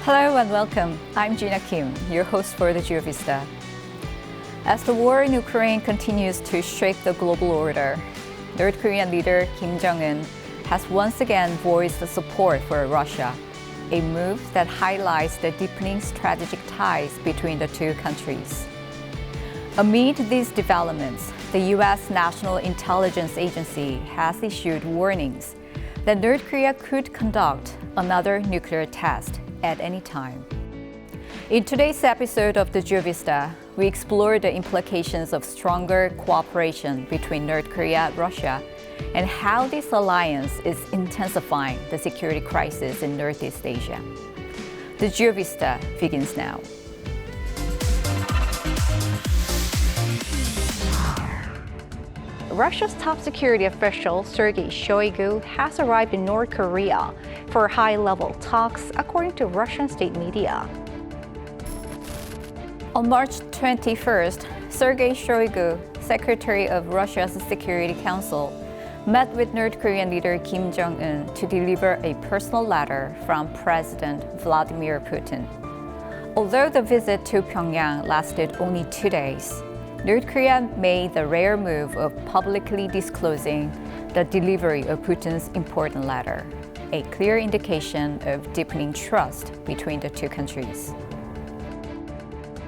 Hello and welcome. I'm Gina Kim, your host for the GEOVISTA. As the war in Ukraine continues to shake the global order, North Korean leader Kim Jong-un has once again voiced the support for Russia, a move that highlights the deepening strategic ties between the two countries. Amid these developments, the U.S. National Intelligence Agency has issued warnings that North Korea could conduct another nuclear test at any time. In today's episode of the GEOVISTA, we explore the implications of stronger cooperation between North Korea and Russia and how this alliance is intensifying the security crisis in Northeast Asia. The GEOVISTA begins now. Russia's top security official, Sergei Shoigu, has arrived in North Korea for high-level talks, according to Russian state media. On March 21st, Sergei Shoigu, Secretary of Russia's Security Council, met with North Korean leader Kim Jong-un to deliver a personal letter from President Vladimir Putin. Although the visit to Pyongyang lasted only 2 days, North Korea made the rare move of publicly disclosing the delivery of Putin's important letter, a clear indication of deepening trust between the two countries.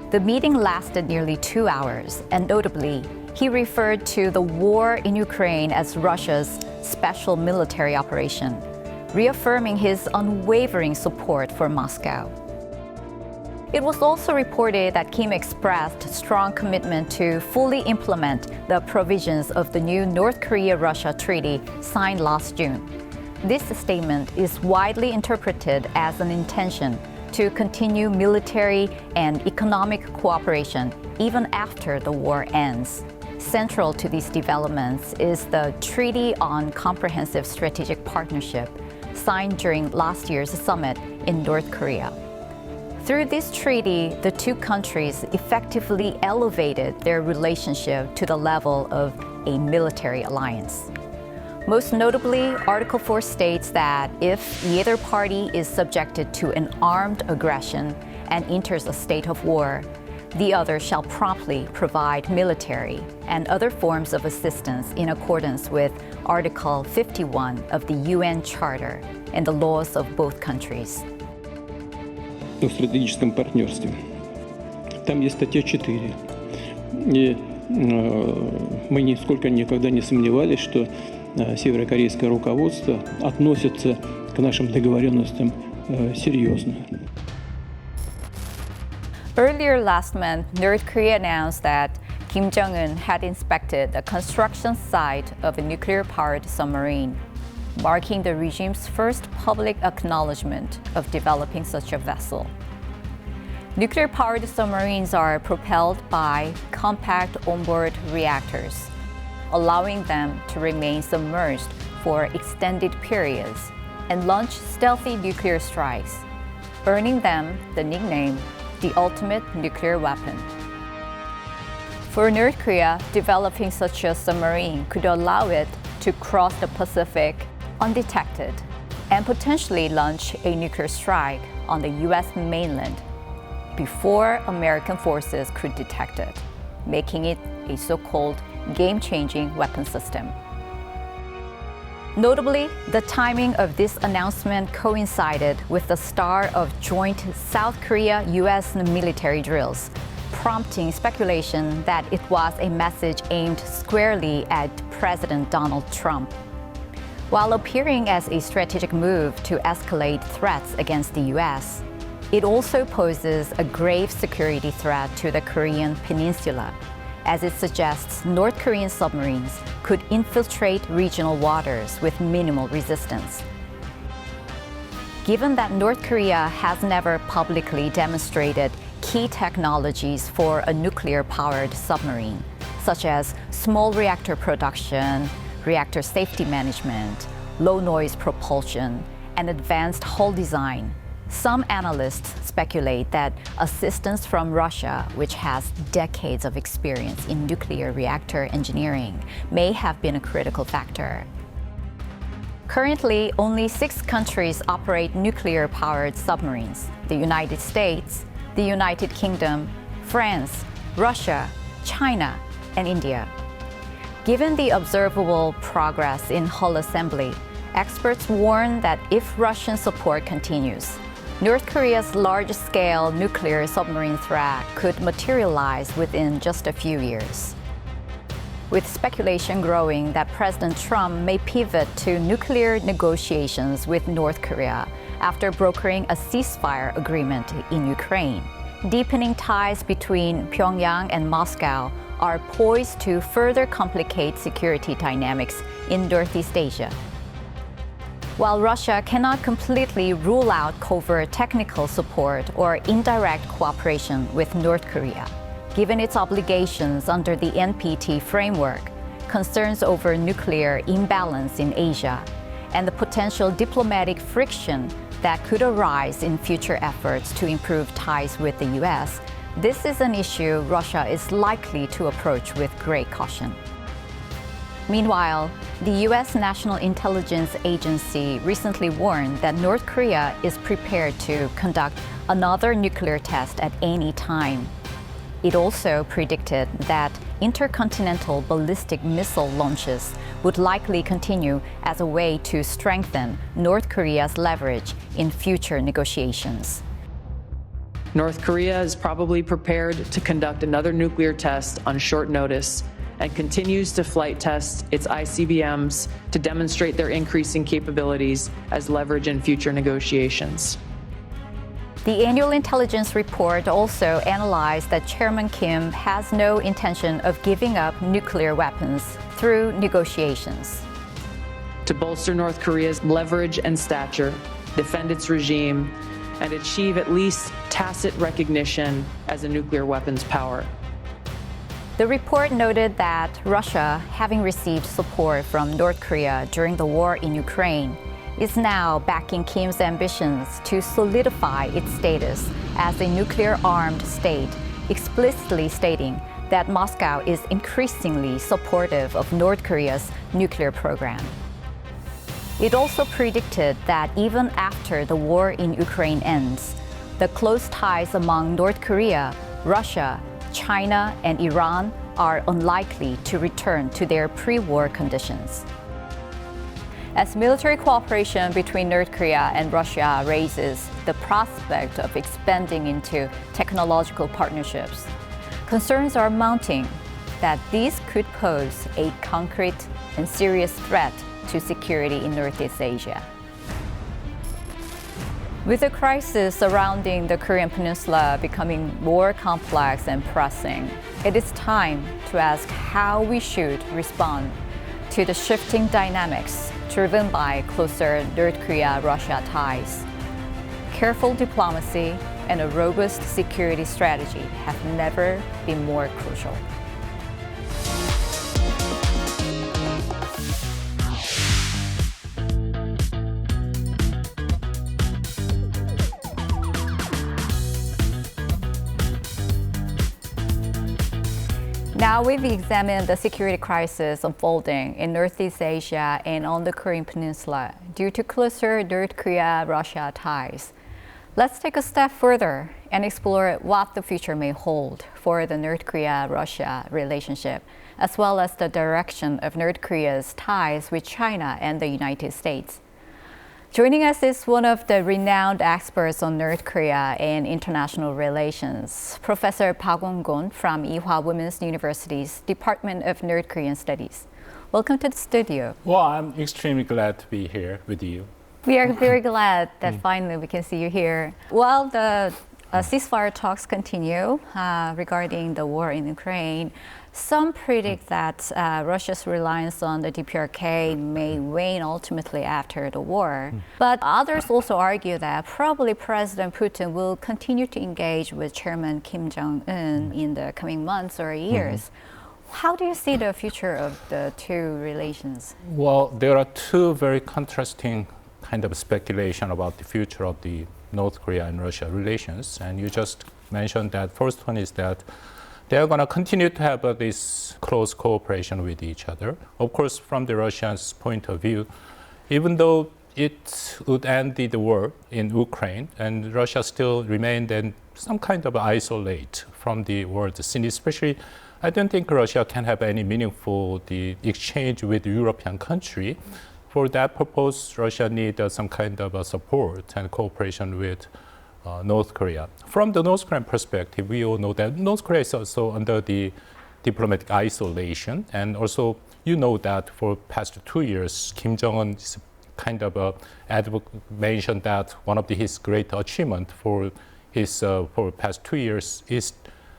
The meeting lasted nearly 2 hours, and notably, he referred to the war in Ukraine as Russia's special military operation, reaffirming his unwavering support for Moscow. It was also reported that Kim expressed strong commitment to fully implement the provisions of the new North Korea-Russia treaty signed last June. This statement is widely interpreted as an intention to continue military and economic cooperation even after the war ends. Central to these developments is the Treaty on Comprehensive Strategic Partnership, signed during last year's summit in North Korea. Through this treaty, the two countries effectively elevated their relationship to the level of a military alliance. Most notably, Article 4 states that if either party is subjected to an armed aggression and enters a state of war, the other shall promptly provide military and other forms of assistance in accordance with Article 51 of the UN Charter and the laws of both countries. В стратегическом партнерстве. Там есть статья 4. И мы нисколько никогда не сомневались, что северокорейское руководство относится к нашим договоренностям серьезно. Earlier last month, North Korea announced that Kim Jong-un had inspected the construction site of a nuclear-powered submarine, marking the regime's first public acknowledgement of developing such a vessel. Nuclear-powered submarines are propelled by compact onboard reactors, allowing them to remain submerged for extended periods and launch stealthy nuclear strikes, earning them the nickname the ultimate nuclear weapon. For North Korea, developing such a submarine could allow it to cross the Pacific undetected and potentially launch a nuclear strike on the U.S. mainland before American forces could detect it, making it a so-called game-changing weapon system. Notably, the timing of this announcement coincided with the start of joint South Korea-U.S. military drills, prompting speculation that it was a message aimed squarely at President Donald Trump. While appearing as a strategic move to escalate threats against the U.S., it also poses a grave security threat to the Korean peninsula, as it suggests North Korean submarines could infiltrate regional waters with minimal resistance. Given that North Korea has never publicly demonstrated key technologies for a nuclear-powered submarine, such as small reactor production, reactor safety management, low-noise propulsion, and advanced hull design, some analysts speculate that assistance from Russia, which has decades of experience in nuclear reactor engineering, may have been a critical factor. Currently, only 6 countries operate nuclear-powered submarines: the United States, the United Kingdom, France, Russia, China, and India. Given the observable progress in hull assembly, experts warn that if Russian support continues, North Korea's large-scale nuclear submarine threat could materialize within just a few years. With speculation growing that President Trump may pivot to nuclear negotiations with North Korea after brokering a ceasefire agreement in Ukraine, deepening ties between Pyongyang and Moscow are poised to further complicate security dynamics in Northeast Asia. While Russia cannot completely rule out covert technical support or indirect cooperation with North Korea, given its obligations under the NPT framework, concerns over nuclear imbalance in Asia, and the potential diplomatic friction that could arise in future efforts to improve ties with the U.S., this is an issue Russia is likely to approach with great caution. Meanwhile, the U.S. National Intelligence Agency recently warned that North Korea is prepared to conduct another nuclear test at any time. It also predicted that intercontinental ballistic missile launches would likely continue as a way to strengthen North Korea's leverage in future negotiations. North Korea is probably prepared to conduct another nuclear test on short notice and continues to flight test its ICBMs to demonstrate their increasing capabilities as leverage in future negotiations. The annual intelligence report also analyzed that Chairman Kim has no intention of giving up nuclear weapons through negotiations. To bolster North Korea's leverage and stature, defend its regime, and achieve at least tacit recognition as a nuclear weapons power. The report noted that Russia, having received support from North Korea during the war in Ukraine, is now backing Kim's ambitions to solidify its status as a nuclear-armed state, explicitly stating that Moscow is increasingly supportive of North Korea's nuclear program. It also predicted that even after the war in Ukraine ends, the close ties among North Korea, Russia, China, and Iran are unlikely to return to their pre-war conditions. As military cooperation between North Korea and Russia raises the prospect of expanding into technological partnerships, concerns are mounting that these could pose a concrete and serious threat to security in Northeast Asia. With the crisis surrounding the Korean Peninsula becoming more complex and pressing, it is time to ask how we should respond to the shifting dynamics driven by closer North Korea-Russia ties. Careful diplomacy and a robust security strategy have never been more crucial. Now we've examined the security crisis unfolding in Northeast Asia and on the Korean Peninsula due to closer North Korea-Russia ties. Let's take a step further and explore what the future may hold for the North Korea-Russia relationship, as well as the direction of North Korea's ties with China and the United States. Joining us is one of the renowned experts on North Korea and international relations, Professor Park Won-gon from Ewha Women's University's Department of North Korean Studies. Welcome to the studio. Well, I'm extremely glad to be here with you. We are very glad that finally we can see you here. While the ceasefire talks continue regarding the war in Ukraine, some predict that Russia's reliance on the DPRK may wane ultimately after the war. But others also argue that probably President Putin will continue to engage with Chairman Kim Jong-un in the coming months or years. How do you see the future of the two relations? Well, there are two very contrasting kind of speculation about the future of the North Korea and Russia relations. And you just mentioned that first one is that they are going to continue to have this close cooperation with each other. Of course, from the Russians' point of view, even though it would end the war in Ukraine, and Russia still remained in some kind of isolate from the world scene. Especially, I don't think Russia can have any meaningful exchange with European country. For that purpose, Russia needs some kind of support and cooperation with North Korea. From the North Korean perspective, we all know that North Korea is also under the diplomatic isolation, and also you know that for past 2 years, Kim Jong-un is kind of mentioned that one of his great achievement for his for past 2 years is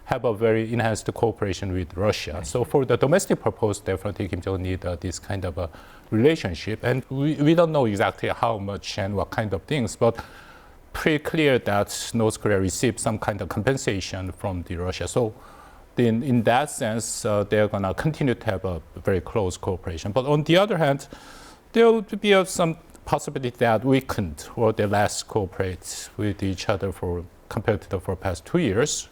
have a very enhanced cooperation with Russia. So for the domestic purpose, definitely Kim Jong-un need this kind of a relationship, and we don't know exactly how much and what kind of things, but pretty clear that North Korea received some kind of compensation from the Russia. So then in that sense, they're gonna continue to have a very close cooperation. But on the other hand, there would be some possibility that we couldn't or they less cooperate with each other compared to the past 2 years.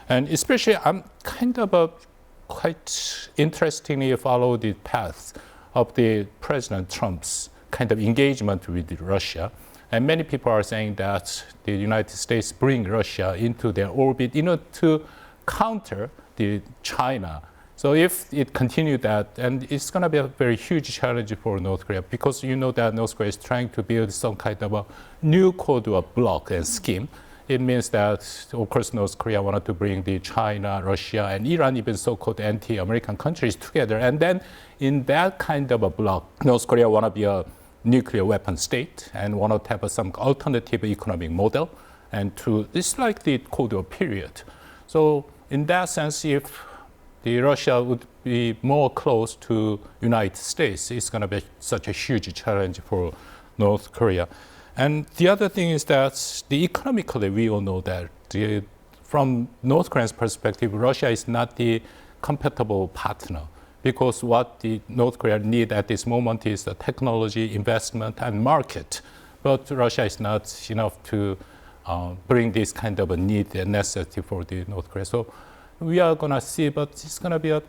And especially, I'm kind of quite interestingly follow the path of the President Trump's kind of engagement with Russia. And many people are saying that the United States bring Russia into their orbit in order to counter the China. So if it continues that, and it's going to be a very huge challenge for North Korea, because you know that North Korea is trying to build some kind of a new code of bloc and scheme. It means that, of course, North Korea wanted to bring the China, Russia, and Iran, even so-called anti-American countries together. And then in that kind of a bloc, North Korea want to be a nuclear weapon state and want to have some alternative economic model. And it's like the Cold War period. So in that sense, if the Russia would be more close to United States, it's going to be such a huge challenge for North Korea. And the other thing is that economically, we all know that from North Korea's perspective, Russia is not the compatible partner, because what the North Korea need at this moment is the technology, investment, and market. But Russia is not enough to bring this kind of a need and necessity for the North Korea. So we are going to see, but it's going to be a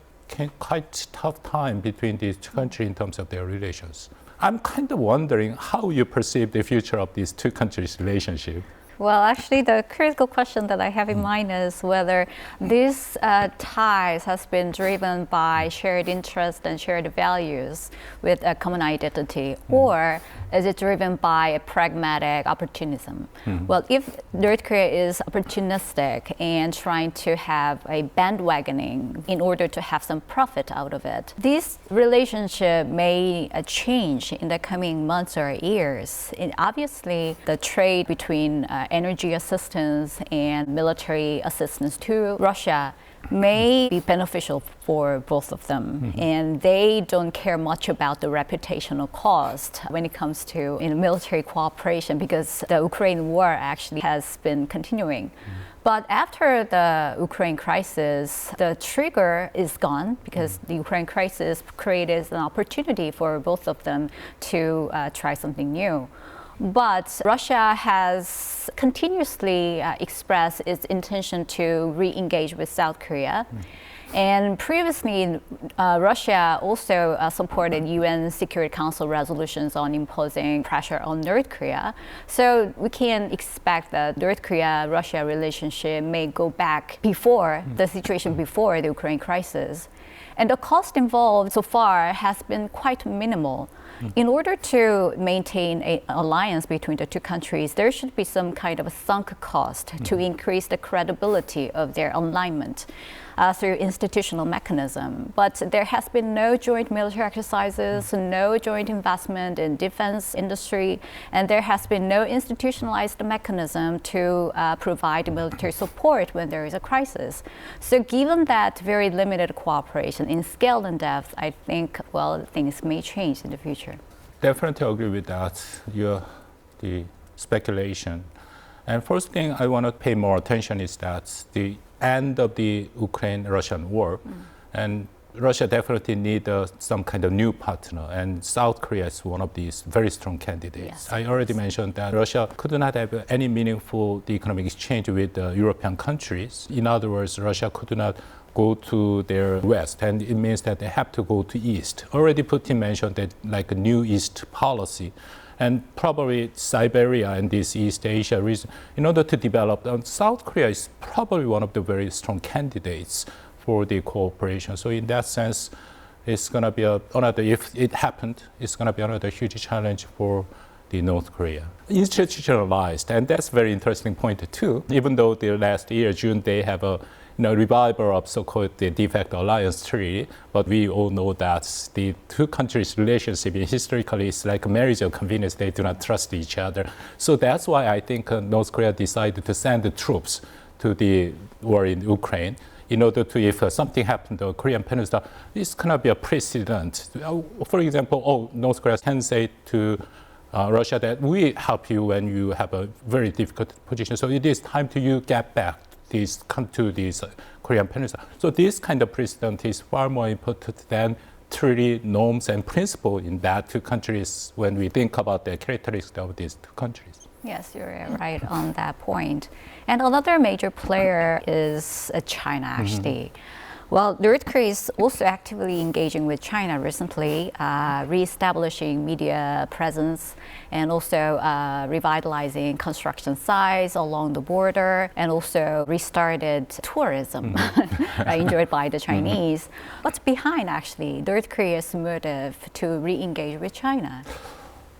quite tough time between these two countries in terms of their relations. I'm kind of wondering how you perceive the future of these two countries' relationship. Well, actually, the critical question that I have in mind is whether these ties has been driven by shared interests and shared values with a common identity, or is it driven by a pragmatic opportunism? Well, if North Korea is opportunistic and trying to have a bandwagoning in order to have some profit out of it, this relationship may change in the coming months or years. And obviously, the trade between energy assistance and military assistance to Russia may be beneficial for both of them. And they don't care much about the reputational cost when it comes to military cooperation, because the Ukraine war actually has been continuing. But after the Ukraine crisis, the trigger is gone, because the Ukraine crisis created an opportunity for both of them to try something new. But Russia has continuously expressed its intention to re-engage with South Korea. And previously, Russia also supported UN Security Council resolutions on imposing pressure on North Korea. So we can expect that North Korea-Russia relationship may go back before the situation before the Ukraine crisis. And the cost involved so far has been quite minimal. In order to maintain an alliance between the two countries, there should be some kind of a sunk cost to increase the credibility of their alignment through institutional mechanism. But there has been no joint military exercises, no joint investment in defense industry, and there has been no institutionalized mechanism to provide military support when there is a crisis. So given that very limited cooperation in scale and depth, I think, well, things may change in the future. Definitely agree with that, the speculation. And first thing I want to pay more attention is that the end of the Ukraine-Russian war. And Russia definitely needs some kind of new partner, and South Korea is one of these very strong candidates. Yes. I already mentioned that Russia could not have any meaningful economic exchange with European countries. In other words, Russia could not go to their west, and it means that they have to go to east. Already Putin mentioned that like a new east policy. And probably Siberia and this East Asia region, in order to develop, South Korea is probably one of the very strong candidates for the cooperation. So in that sense, it's going to be another, if it happened, it's going to be another huge challenge for the North Korea. Institutionalized, and that's a very interesting point too. Even though the last year, June, they have a revival of so-called the de facto alliance treaty, but we all know that the two countries' relationship historically is like a marriage of convenience. They do not trust each other. So that's why I think North Korea decided to send the troops to the war in Ukraine in order to, if something happened to the Korean Peninsula, it's going to be a precedent. For example, North Korea can say to Russia that we help you when you have a very difficult position. So it is time to you get back. Come to this Korean Peninsula. So this kind of precedent is far more important than treaty norms and principles in that two countries when we think about the characteristics of these two countries. Yes, you're right on that point. And another major player is China, actually. Well, North Korea is also actively engaging with China recently, reestablishing media presence and also revitalizing construction sites along the border, and also restarted tourism enjoyed by the Chinese. What's behind, actually, North Korea's motive to re-engage with China?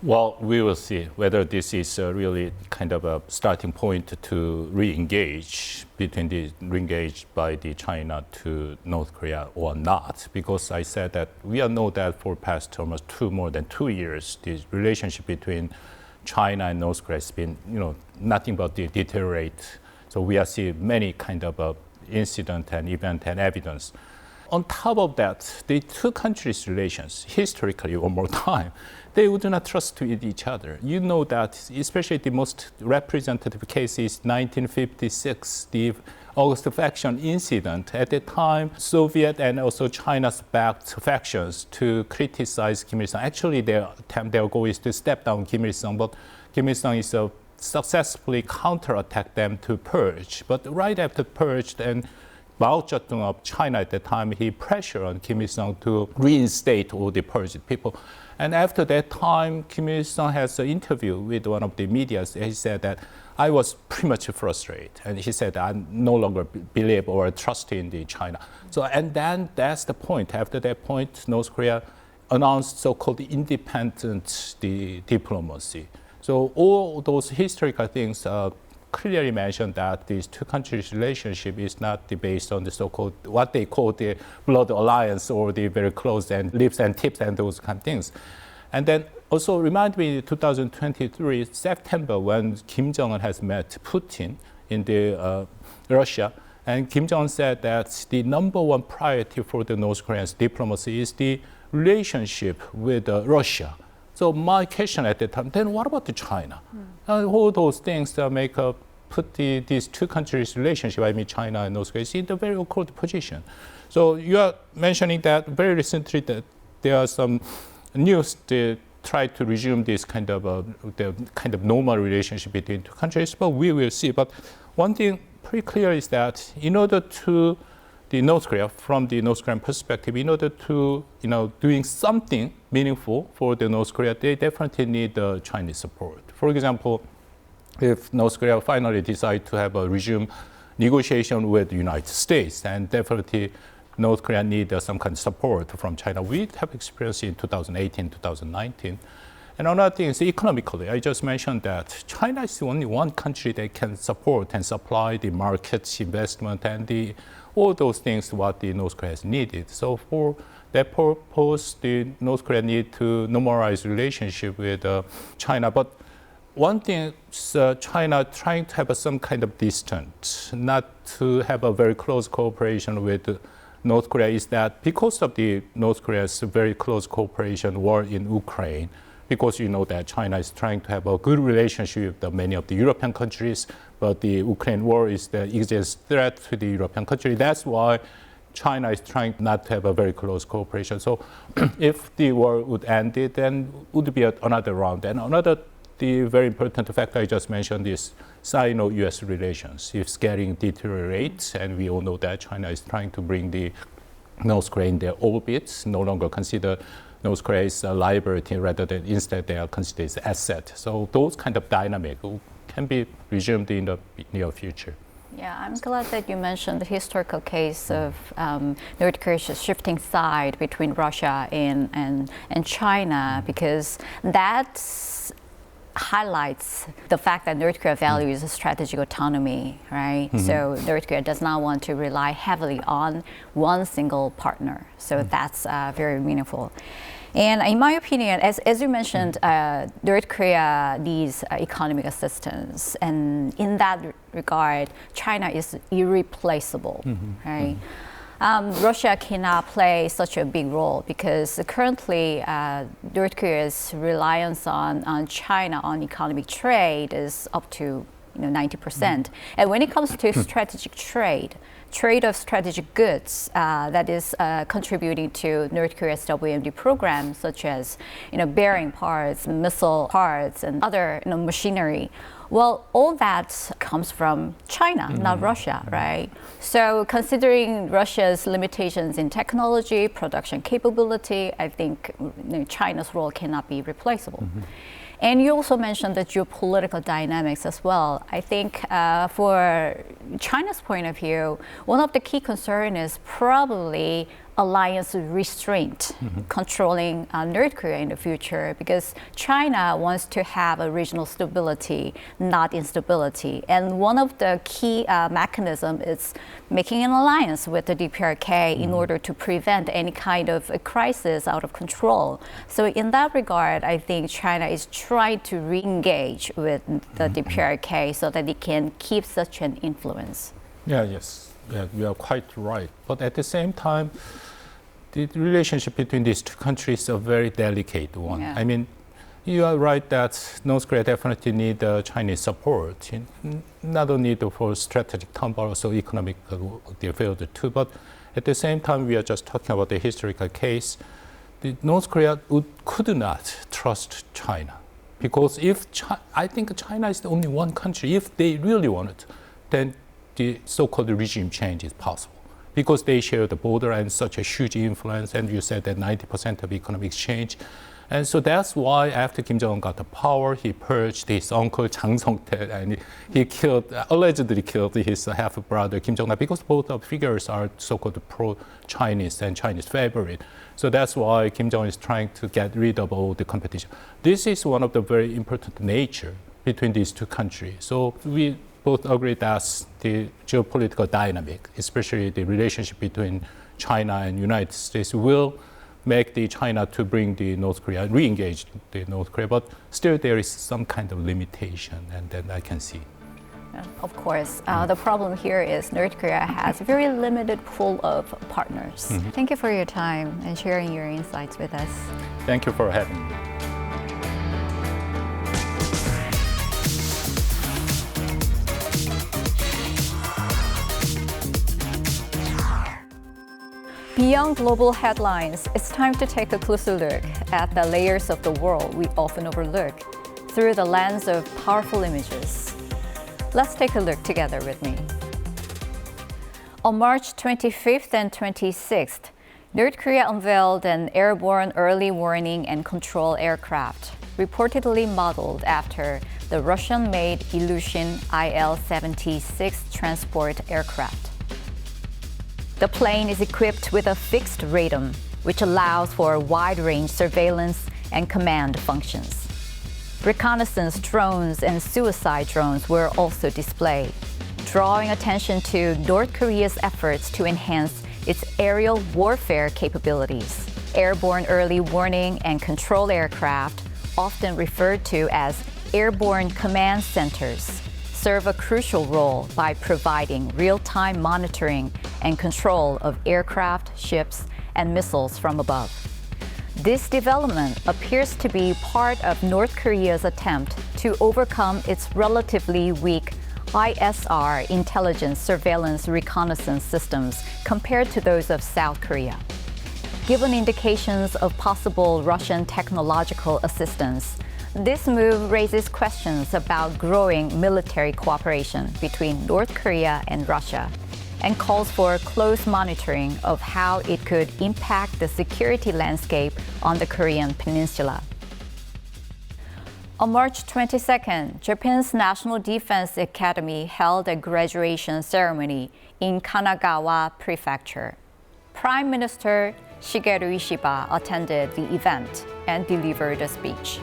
Well, we will see whether this is really kind of a starting point to re-engage by the China to North Korea or not. Because I said that we all know that for past almost more than 2 years, the relationship between China and North Korea has been, nothing but deteriorate. So we are seeing many kind of incident and event and evidence. On top of that, the two countries' relations, historically, one more time, they would not trust each other. You know that, especially the most representative case is 1956, the August faction incident. At the time, Soviet and also China's backed factions to criticize Kim Il-sung. Actually, their goal is to step down Kim Il-sung, but Kim Il-sung is successfully counterattack them to purge. But right after purge, and Mao Zedong of China at the time, he pressured on Kim Il-sung to reinstate all the purged people. And after that time, Kim Il-sung has an interview with one of the media. He said that I was pretty much frustrated. And he said, I no longer believe or trust in China. So, and then that's the point. After that point, North Korea announced so-called independent diplomacy. So all those historical things clearly mentioned that these two countries' relationship is not based on the so-called, what they call the blood alliance or the very close and lips and tips and those kind of things. And then also remind me 2023, September, when Kim Jong-un has met Putin in Russia. And Kim Jong-un said that the number one priority for the North Koreans' diplomacy is the relationship with Russia. So my question at the time, then what about China? All those things that put these two countries' relationship, I mean China and North Korea, in a very awkward position. So you are mentioning that very recently that there are some news to try to resume this kind of normal relationship between two countries, but we will see. But one thing pretty clear is that in order to the North Korea, from the North Korean perspective, in order to doing something meaningful for the North Korea, they definitely need the Chinese support. For example, if North Korea finally decide to have a resume negotiation with the United States, and definitely North Korea need some kind of support from China. We have experience in 2018, 2019. And another thing is economically. I just mentioned that China is only one country that can support and supply the markets, investment, and all those things what the North Korea has needed. So for that purpose, the North Korea need to normalize relationship with China. But one thing is China trying to have some kind of distance, not to have a very close cooperation with North Korea, is that because of the North Korea's very close cooperation war in Ukraine, because you know that China is trying to have a good relationship with many of the European countries, but the Ukraine war is the easiest threat to the European country. That's why China is trying not to have a very close cooperation. So if the war would end it, then would be another round. And the very important factor I just mentioned is Sino-US relations. It's getting deteriorate, and we all know that China is trying to bring the North Korea in their orbit, no longer consider North Korea as a liability, rather than instead they are considered as asset. So those kind of dynamic can be resumed in the near future. Yeah, I'm glad that you mentioned the historical case of North Korea shifting side between Russia and China, because that highlights the fact that North Korea values strategic autonomy, right? So North Korea does not want to rely heavily on one single partner. So that's very meaningful. And in my opinion, as you mentioned, North Korea needs economic assistance. And in that regard, China is irreplaceable, right? Russia cannot play such a big role because currently North Korea's reliance on China on economic trade is up to 90%. And when it comes to strategic trade of strategic goods that is contributing to North Korea's WMD program, such as bearing parts, missile parts, and other machinery. Well, all that comes from China, not Russia, right? So considering Russia's limitations in technology, production capability, I think China's role cannot be replaceable. And you also mentioned the geopolitical dynamics as well. I think for China's point of view, one of the key concerns is probably alliance restraint controlling North Korea in the future, because China wants to have a regional stability, not instability. And one of the key mechanisms is making an alliance with the DPRK in order to prevent any kind of a crisis out of control. So in that regard, I think China is trying to re-engage with the DPRK so that it can keep such an influence. Yes, you are quite right. But at the same time, the relationship between these two countries is a very delicate one. Yeah. I mean, you are right that North Korea definitely needs Chinese support, not only for strategic term, but also economic field too. But at the same time, we are just talking about the historical case. North Korea could not trust China, because I think China is the only one country, if they really want it, then the so-called regime change is possible, because they share the border and such a huge influence. And you said that 90% of economic exchange. And so that's why after Kim Jong-un got the power, he purged his uncle Jang Song-tae, and he allegedly killed his half-brother Kim Jong-un, because both of figures are so-called pro-Chinese and Chinese favorite. So that's why Kim Jong-un is trying to get rid of all the competition. This is one of the very important nature between these two countries. So we both agree that the geopolitical dynamic, especially the relationship between China and United States, will make the China to bring the North Korea, re-engage the North Korea, but still there is some kind of limitation, and then I can see. Of course, the problem here is North Korea has a very limited pool of partners. Thank you for your time and sharing your insights with us. Thank you for having me. Beyond global headlines, it's time to take a closer look at the layers of the world we often overlook through the lens of powerful images. Let's take a look together with me. On March 25th and 26th, North Korea unveiled an airborne early warning and control aircraft, reportedly modeled after the Russian-made Ilyushin Il-76 transport aircraft. The plane is equipped with a fixed radome, which allows for wide-range surveillance and command functions. Reconnaissance drones and suicide drones were also displayed, drawing attention to North Korea's efforts to enhance its aerial warfare capabilities. Airborne early warning and control aircraft, often referred to as airborne command centers, serve a crucial role by providing real-time monitoring and control of aircraft, ships, and missiles from above. This development appears to be part of North Korea's attempt to overcome its relatively weak ISR, intelligence, surveillance, reconnaissance systems, compared to those of South Korea. Given indications of possible Russian technological assistance, this move raises questions about growing military cooperation between North Korea and Russia and calls for close monitoring of how it could impact the security landscape on the Korean peninsula. On March 22nd, Japan's National Defense Academy held a graduation ceremony in Kanagawa Prefecture. Prime Minister Shigeru Ishiba attended the event and delivered a speech.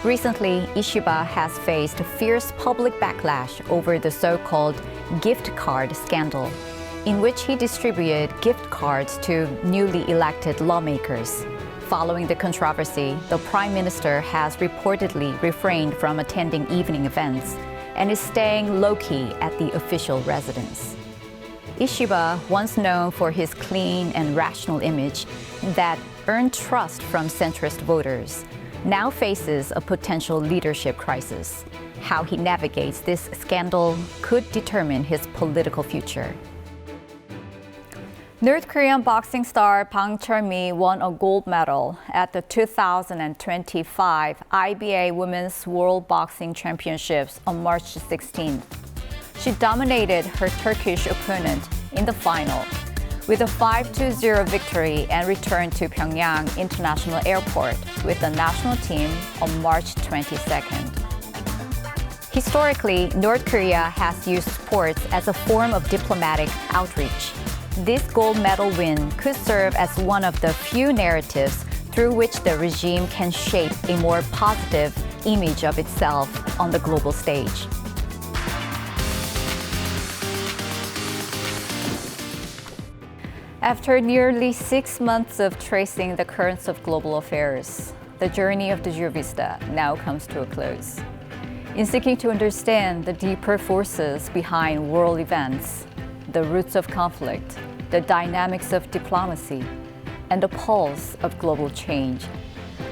Recently, Ishiba has faced fierce public backlash over the so-called gift card scandal, in which he distributed gift cards to newly elected lawmakers. Following the controversy, the Prime Minister has reportedly refrained from attending evening events and is staying low-key at the official residence. Ishiba, once known for his clean and rational image that earned trust from centrist voters, now faces a potential leadership crisis. How he navigates this scandal could determine his political future. North Korean boxing star Bang Cheol-mi won a gold medal at the 2025 IBA Women's World Boxing Championships on March 16th. She dominated her Turkish opponent in the final with a 5-0 victory and returned to Pyongyang International Airport with the national team on March 22nd. Historically, North Korea has used sports as a form of diplomatic outreach. This gold medal win could serve as one of the few narratives through which the regime can shape a more positive image of itself on the global stage. After nearly 6 months of tracing the currents of global affairs, the journey of the GEOVISTA now comes to a close. In seeking to understand the deeper forces behind world events, the roots of conflict, the dynamics of diplomacy, and the pulse of global change,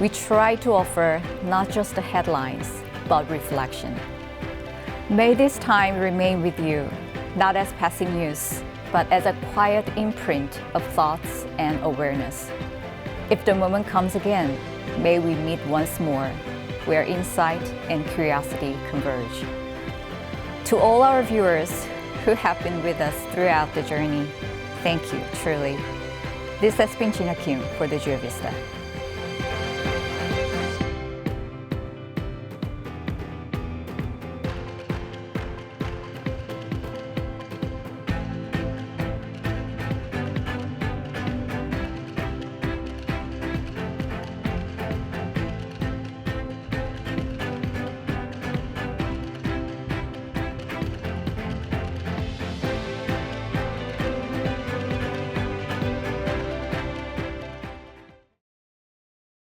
we try to offer not just the headlines, but reflection. May this time remain with you, not as passing news, but as a quiet imprint of thoughts and awareness. If the moment comes again, may we meet once more, where insight and curiosity converge. To all our viewers who have been with us throughout the journey, thank you, truly. This has been Gina Kim for the GEOVISTA.